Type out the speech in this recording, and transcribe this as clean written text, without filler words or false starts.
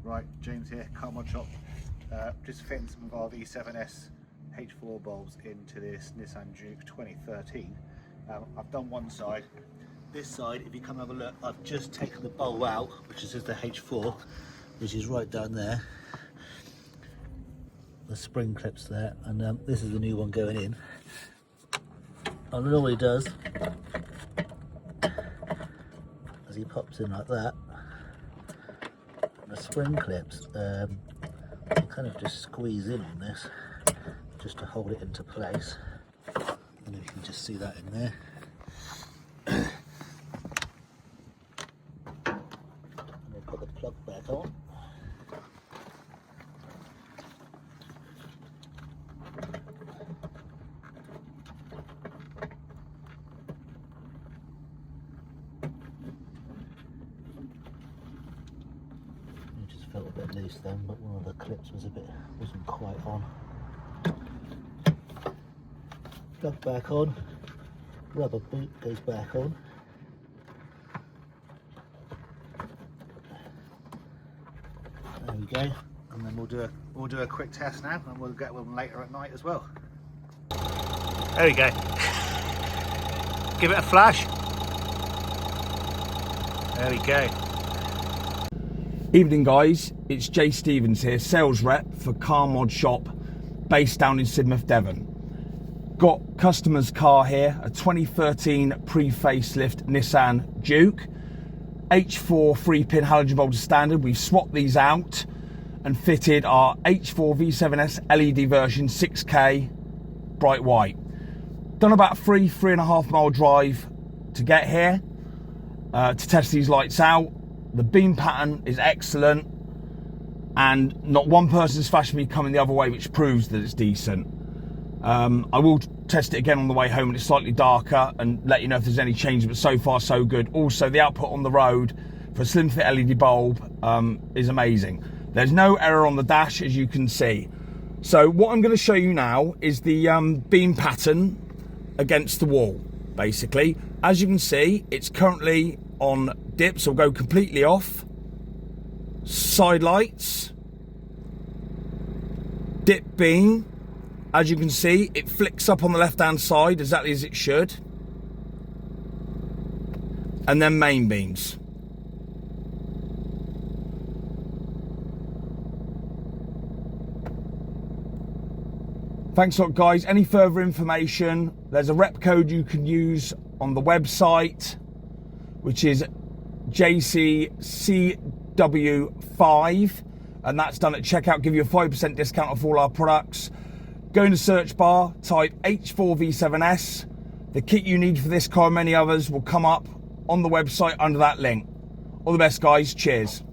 Right, James here, Car Mod Shop. Just fitting some of our V7S H4 bulbs into this Nissan Juke 2013. I've done one side. This side, if you come have a look, I've just taken the bulb out, which is the H4, which is right down there. The spring clips there, and this is the new one going in. And all he does, as he pops in like that, the spring clips, you kind of just squeeze in on this just to hold it into place. And you can just see that in there. And we'll put the plug back on. Felt a bit loose then, but one of the clips wasn't quite on. Plug back on, rubber boot goes back on. There we go, and then we'll do a quick test now, and we'll get one later at night as well. There we go. Give it a flash. There we go. Evening guys, it's Jay Stevens here, sales rep for Car Mod Shop based down in Sidmouth, Devon. Got customer's car here, a 2013 pre-facelift Nissan Juke, H4 3-pin halogen bulb standard. We've swapped these out and fitted our H4 V7S LED version 6K bright white. Done about 3.5 mile drive to get here to test these lights out. The beam pattern is excellent, and not one person's flashed me coming the other way, which proves that it's decent. I will test it again on the way home when it's slightly darker and let you know if there's any changes, but so far so good. Also, the output on the road for a slim fit LED bulb is amazing. There's no error on the dash, as you can see. So what I'm going to show you now is the beam pattern against the wall, basically. As you can see, it's currently on dip, so we'll go completely off. Side lights, dip beam. As you can see, it flicks up on the left hand side exactly as it should, and then main beams. Thanks a lot guys. Any further information, there's a rep code you can use on the website, which is JCCW5, and that's done at checkout. Give you a 5% discount off all our products. Go in the search bar, type H4 V7S. The kit you need for this car and many others will come up on the website under that link. All the best guys, cheers.